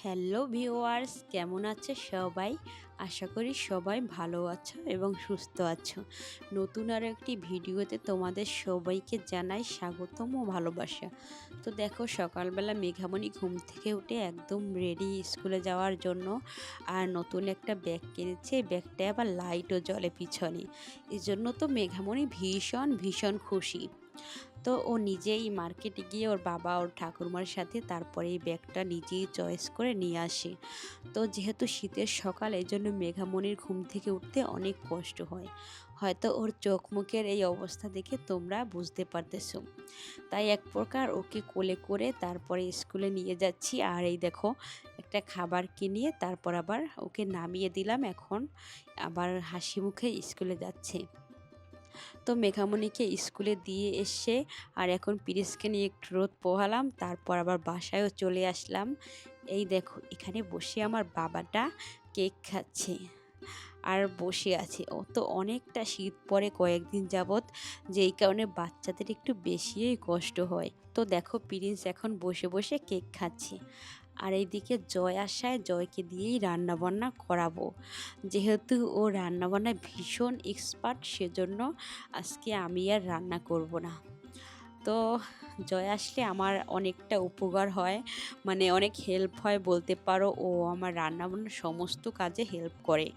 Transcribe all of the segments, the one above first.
Hello viewers, কেমন আছে সবাই? আশা করি সবাই ভালো আছো এবং সুস্থ আছো। নতুন আরও একটি ভিডিওতে তোমাদের সবাইকে জানাই স্বাগতম ও ভালোবাসা। তো দেখো, সকালবেলা মেঘামণি ঘুম থেকে উঠে একদম রেডি স্কুলে যাওয়ার জন্য। আর নতুন একটা ব্যাগ কিনেছে, ব্যাগটায় আবার লাইটও জ্বলে পিছনে। এই জন্য তো মেঘামণি ভীষণ ভীষণ খুশি। তো ও নিজেই মার্কেটে গিয়ে ওর বাবা ওর ঠাকুরমার সাথে তারপরে এই ব্যাগটা নিজেই চয়েস করে নিয়ে আসে। তো যেহেতু শীতের সকাল, এই জন্য মেঘামণির ঘুম থেকে উঠতে অনেক কষ্ট হয়। হয়তো ওর চোখ মুখের এই অবস্থা দেখে তোমরা বুঝতে পারতেছো। তাই এক প্রকার ওকে কোলে করে তারপরে স্কুলে নিয়ে যাচ্ছি। আর এই দেখো, একটা খাবার কিনিয়ে তারপর আবার ওকে নামিয়ে দিলাম। এখন আবার হাসি মুখে স্কুলে যাচ্ছে। তো মেঘামণিকে স্কুলে দিয়ে এসে আর এখন পিরিসকে নিয়ে একটু রোদ পোহালাম, তারপর আবার বাসায়ও চলে আসলাম। এই দেখো, এখানে বসে আমার বাবাটা কেক খাচ্ছে আর বসে আছে। ও তো অনেকটা শীত পড়ে কয়েকদিন যাবৎ, যেই কারণে বাচ্চাদের একটু বেশিই কষ্ট হয়। তো দেখো, প্রিন্স এখন বসে বসে কেক খাচ্ছে। আর এইদিকে জয় আসায় জয়কে দিয়েই রান্নাবান্না করাবো। যেহেতু ও রান্নাবান্নায় ভীষণ এক্সপার্ট, সেজন্য আজকে আমি আর রান্না করব না। তো জয় আসলে আমার অনেকটা উপকার হয়, মানে অনেক হেল্প হয় বলতে পারো। ও আমার রান্নাবান্নার সমস্ত কাজে হেল্প করে।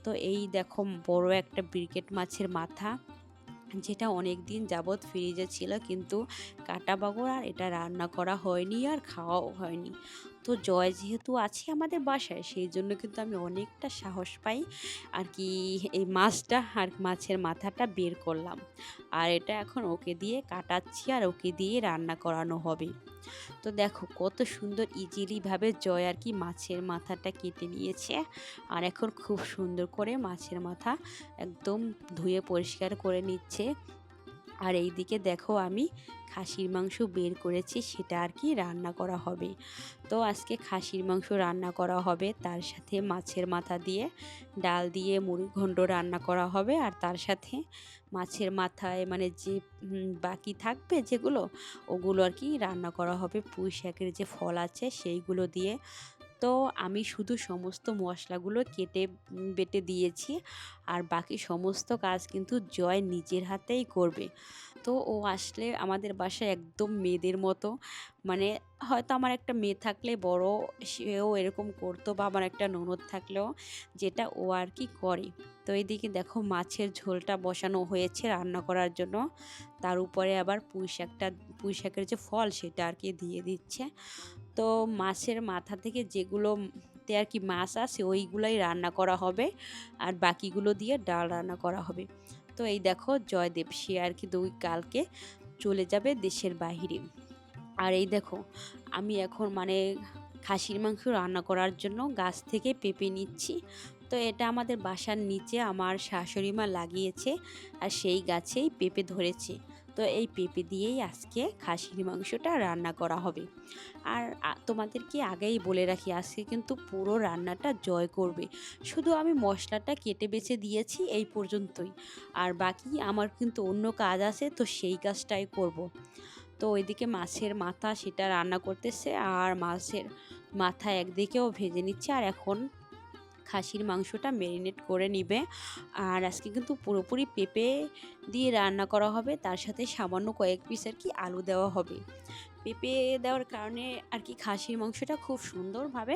তো এই দেখো, বড় একটা ব্রিকেট মাছের মাথা, যেটা অনেক দিন যাবৎ ফ্রিজে ছিল, কিন্তু কাটা বাগর আর এটা রান্না করা হয়নি আর খাওয়াও হয়নি। তো জয় যেহেতু আছে আমাদের বাসায়, সেই জন্য কিন্তু আমি অনেকটা সাহস পাই আর কি, এই মাছটা আর মাছের মাথাটা বের করলাম। আর এটা এখন ওকে দিয়ে কাটাচ্ছি আর ওকে দিয়ে রান্না করানো হবে। তো দেখো, কত সুন্দর ইজিলিভাবে জয় আর কি মাছের মাথাটা কেটে নিয়েছে। আর এখন খুব সুন্দর করে মাছের মাথা একদম ধুয়ে পরিষ্কার করে নিচ্ছে। আর এই দিকে দেখো, আমি খাসির মাংস বের করেছি, সেটা আর কি রান্না করা হবে। তো আজকে খাসির মাংস রান্না করা হবে, তার সাথে মাছের মাথা দিয়ে ডাল দিয়ে মুড়ি ঘন্ট রান্না করা হবে। আর তার সাথে মাছের মাথায় মানে যে বাকি থাকবে যেগুলো, ওগুলো আর কি রান্না করা হবে পুঁই শাকের যে ফল আছে সেইগুলো দিয়ে। তো আমি শুধু সমস্ত মশলাগুলো কেটে বেটে দিয়েছি, আর বাকি সমস্ত কাজ কিন্তু জয় নিজের হাতেই করবে। তো ও আসলে আমাদের বাসায় একদম মেয়েদের মতো, মানে হয়তো আমার একটা মেয়ে থাকলে বড়, সেও এরকম করতো, বা আমার একটা ননদ থাকলেও যেটা ও আর কি করে। তো এইদিকে দেখো, মাছের ঝোলটা বসানো হয়েছে রান্না করার জন্য। তার উপরে আবার পুঁই শাকের যে ফল সেটা আর কি দিয়ে দিচ্ছে। তো মাছের মাথা থেকে যেগুলোতে আর কি মাছ আছে ওইগুলোই রান্না করা হবে, আর বাকিগুলো দিয়ে ডাল রান্না করা হবে। তো এই দেখো, জয়দেব সে আর কি কালকে চলে যাবে দেশের বাহিরে। আর এই দেখো, আমি এখন মানে খাসির মাংস রান্না করার জন্য গাছ থেকে পেঁপে নিচ্ছি। তো এটা আমাদের বাসার নিচে আমার শাশুড়ি মা লাগিয়েছে, আর সেই গাছেই পেঁপে ধরেছে। তো এই পেঁপে দিয়েই আজকে খাসির মাংসটা রান্না করা হবে। আর তোমাদেরকে আগেই বলে রাখি, আজকে কিন্তু পুরো রান্নাটা জয় করবে। শুধু আমি মশলাটা কেটে বেছে দিয়েছি এই পর্যন্তই। আর বাকি আমার কিন্তু অন্য কাজ আছে, তো সেই কাজটাই করব। তো ওইদিকে মাছের মাথা সেটা রান্না করতেছে, আর মাছের মাথা একদিকেও ভেজে নিচ্ছে। আর এখন খাসির মাংসটা ম্যারিনেট করে নিবে। আর আজকে কিন্তু পুরোপুরি পেঁপে দিয়ে রান্না করা হবে, তার সাথে সামান্য কয়েক পিস আর কি আলু দেওয়া হবে। পেঁপে দেওয়ার কারণে আর কি খাসির মাংসটা খুব সুন্দরভাবে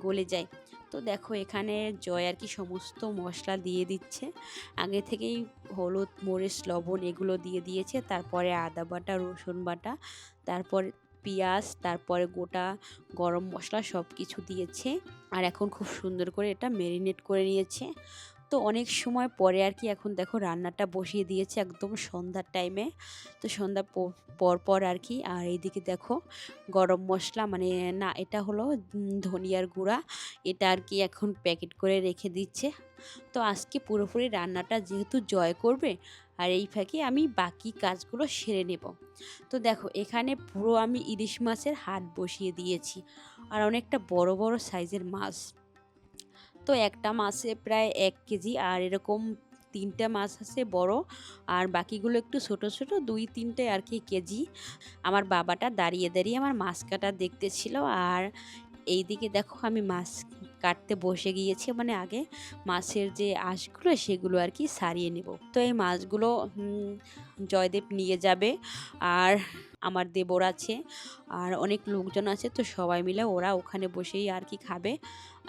গলে যায়। তো দেখো, এখানে জয় আর কি সমস্ত মশলা দিয়ে দিচ্ছে আগে থেকেই। হলুদ, মরিচ, লবণ এগুলো দিয়ে দিয়েছে, তারপরে আদা বাটা, রসুন বাটা, তারপর পেঁয়াজ, তারপরে গোটা গরম মশলা সব কিছু দিয়েছে। আর এখন খুব সুন্দর করে এটা ম্যারিনেট করে নিয়েছে। তো অনেক সময় পরে আর কি এখন দেখো রান্নাটা বসিয়ে দিয়েছে একদম সন্ধ্যার টাইমে। তো সন্ধ্যা পর পর আর কি। আর এইদিকে দেখো, গরম মশলা মানে না, এটা হলো ধনিয়ার গুঁড়া, এটা আর কি এখন প্যাকেট করে রেখে দিচ্ছে। তো আজকে পুরোপুরি রান্নাটা যেহেতু জয় করবে, আর এই ফাঁকে আমি বাকি কাজগুলো সেরে নেব। তো দেখো, এখানে পুরো আমি ইলিশ মাছের হাট বসিয়ে দিয়েছি, আর অনেকটা বড় বড় সাইজের মাছ। তো একটা মাছে প্রায় 1 কেজি, আর এরকম 3টে মাছ আছে বড়, আর বাকিগুলো একটু ছোট ছোট 2-3টে আর কি কেজি। আমার বাবাটা দাঁড়িয়ে দাঁড়িয়ে আমার মাছ কাটা দেখতেছিল। আর এইদিকে দেখো আমি মাছ কাটতে বসে গিয়েছি, মানে আগে মাছের যে আঁশগুলো সেগুলো আর কি সারিয়ে নেব। তো এই মাছগুলো জয়দেব নিয়ে যাবে, আর আমার দেবর আছে আর অনেক লোকজন আছে, তো সবাই মিলে ওরা ওখানে বসেই আর কি খাবে।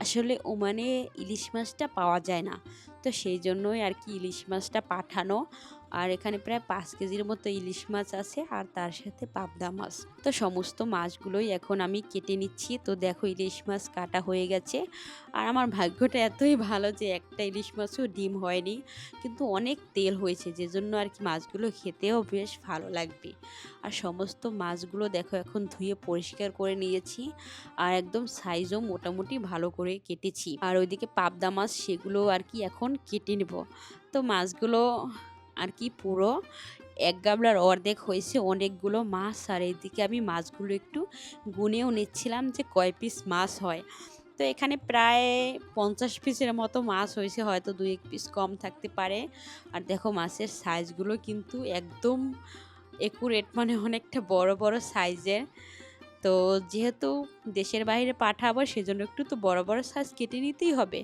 আসলে ওমানে ইলিশ মাছটা পাওয়া যায় না, তো সেই জন্যই আর কি ইলিশ মাছটা পাঠানো। আর এখানে প্রায় 5 কেজির মতো ইলিশ মাছ আছে, আর তার সাথে পাবদা মাছ। তো সমস্ত মাছগুলোই এখন আমি কেটে নিচ্ছি। তো দেখো ইলিশ মাছ কাটা হয়ে গেছে, আর আমার ভাগ্যটা এতই ভালো যে একটা ইলিশ মাছও ডিম হয়নি, কিন্তু অনেক তেল হয়েছে, যে জন্য আর কি মাছগুলো খেতেও বেশ ভালো লাগবে। আর সমস্ত মাছগুলো দেখো এখন ধুয়ে পরিষ্কার করে নিয়েছি, আর একদম সাইজও মোটামুটি ভালো করে কেটেছি। আর ওইদিকে পাবদা মাছ সেগুলো আর কি এখন কেটে নেব। তো মাছগুলো আর কি পুরো এক গামলার অর্ধেক হয়েছে, অনেকগুলো মাছ। আর এইদিকে আমি মাছগুলো একটু গুনেও নিচ্ছিলাম যে কয় পিস মাছ হয়। তো এখানে প্রায় 50 পিসের মতো মাছ হয়েছে, হয়তো 2-1 পিস কম থাকতে পারে। আর দেখো মাছের সাইজগুলো কিন্তু একদম একুরেট, মানে অনেকটা বড় বড় সাইজের। তো যেহেতু দেশের বাইরে পাঠাবো, সেজন্য একটু তো বড় বড় সাইজ কেটে নিতেই হবে।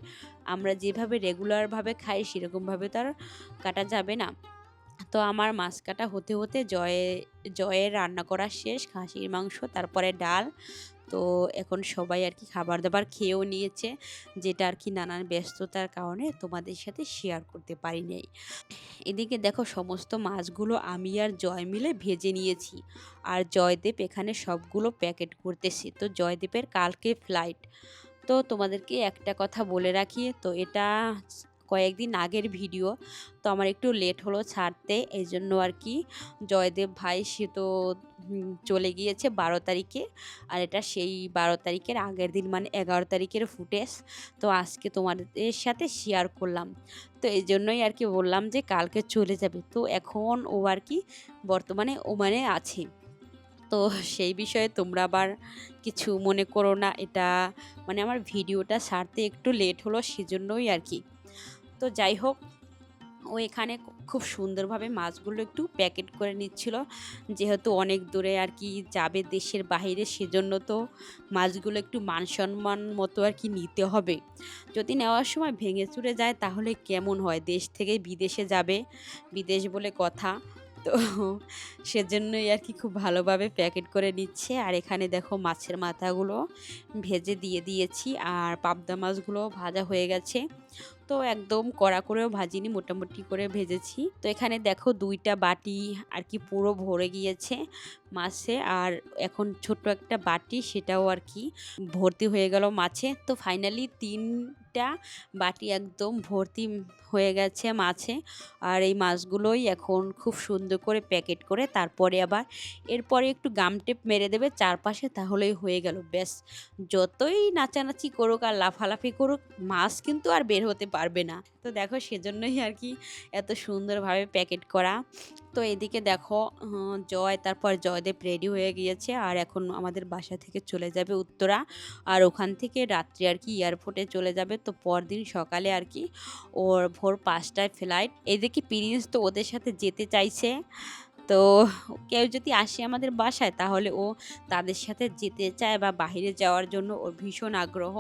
আমরা যেভাবে রেগুলারভাবে খাই সেরকমভাবে তো আর কাটা যাবে না। তো আমার মাছ কাটা হতে হতে জয়ের রান্না করা শেষ, খাসির মাংস, তারপরে ডাল। তো এখন সবাই আর কি খাবার দাবার খেয়েও নিয়েছে, যেটা আর কি নানান ব্যস্ততার কারণে তোমাদের সাথে শেয়ার করতে পারি নাই। এদিকে দেখো সমস্ত মাছগুলো আমি আর জয় মিলে ভেজে নিয়েছি, আর জয়দেব এখানে সবগুলো প্যাকেট করতেছি। তো জয়দেবের কালকে ফ্লাইট। তো তোমাদেরকে একটা কথা বলে রাখি, তো এটা কয়েকদিন আগের ভিডিও, তো আমার একটু লেট হলো ছাড়তে, এই জন্য আর কি জয়দেব ভাই সে তো চলে গিয়েছে 12 তারিখে, আর এটা সেই 12 তারিখের আগের দিন, মানে 11 তারিখের ফুটেজ। তো আজকে তোমাদের সাথে শেয়ার করলাম। তো এই জন্যই আর কি বললাম যে কালকে চলে যাবে। তো এখন ও আর কি বর্তমানে ওমানে আছে। তো সেই বিষয়ে তোমরা আবার কিছু মনে করো না, এটা মানে আমার ভিডিওটা ছাড়তে একটু লেট হলো সেজন্যই আর কি। তো যাই হোক, ও এখানে খুব সুন্দরভাবে মাছগুলো একটু প্যাকেট করে নিচ্ছিল, যেহেতু অনেক দূরে আর কি যাবে দেশের বাইরে, সেজন্য তো মাছগুলো একটু মান সম্মান মতো আর কি নিতে হবে। যদি নেওয়ার সময় ভেঙে চুরে যায় তাহলে কেমন হয়, দেশ থেকে বিদেশে যাবে, বিদেশ বলে কথা। তো সেজন্যই আর কি খুব ভালোভাবে প্যাকেট করে নিচ্ছে। আর এখানে দেখো মাছের মাথাগুলো ভেজে দিয়ে দিয়েছি, আর পাবদা মাছগুলো ভাজা হয়ে গেছে। তো একদম কড়া করেও ভাজিনি, মোটামুটি করে ভেজেছি। তো এখানে দেখো 2টা বাটি আর কি পুরো ভরে গিয়েছে মাছে, আর এখন ছোট্ট একটা বাটি সেটাও আর কি ভর্তি হয়ে গেল মাছে। তো ফাইনালি 3টা বাটি একদম ভর্তি হয়ে গেছে মাছে। আর এই মাছগুলোই এখন খুব সুন্দর করে প্যাকেট করে তারপরে আবার এরপরে একটু গাম টেপ মেরে দেবে চারপাশে, তাহলেই হয়ে গেল ব্যাস। যতই নাচানাচি করুক আর লাফালাফি করুক, মাছ কিন্তু আর বের হতে পারবে না। তো দেখো সেজন্যই আর কি এত সুন্দরভাবে প্যাকেট করা। তো এদিকে দেখো জয় তারপর জয়দেব রেডি হয়ে গিয়েছে, আর এখন আমাদের বাসা থেকে চলে যাবে উত্তরা, আর ওখান থেকে রাত্রি আর কি এয়ারপোর্টে চলে যাবে। তো পরদিন সকালে আর কি ওর ভোর 5টায় ফ্লাইট। এদিকে প্রিন্স তো ওদের সাথে যেতে চাইছে, তো কেউ যদি আসে আমাদের বাসায় তাহলে ও তাদের সাথে যেতে চায়, বা বাইরে যাওয়ার জন্য ওর ভীষণ আগ্রহ।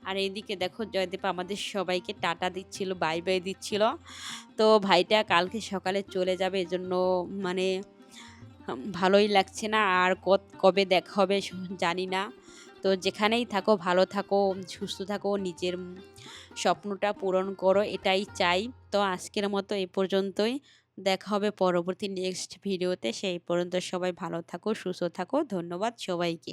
আর এইদিকে দেখো জয়দীপ আমাদের সবাইকে টাটা দিচ্ছিল, বাই বাই দিচ্ছিল। তো ভাইটা কালকে সকালে চলে যাবে, এজন্য মানে ভালোই লাগছে না, আর কবে দেখা হবে জানি না। তো যেখানেই থাকো ভালো থাকো, সুস্থ থাকো, নিজের স্বপ্নটা পূরণ করো, এটাই চাই। তো আজকের মতো এই পর্যন্তই, দেখা হবে পরবর্তী নেক্সট ভিডিওতে। সেই পর্যন্ত সবাই ভালো থাকো, সুস্থ থাকো। ধন্যবাদ সবাইকে।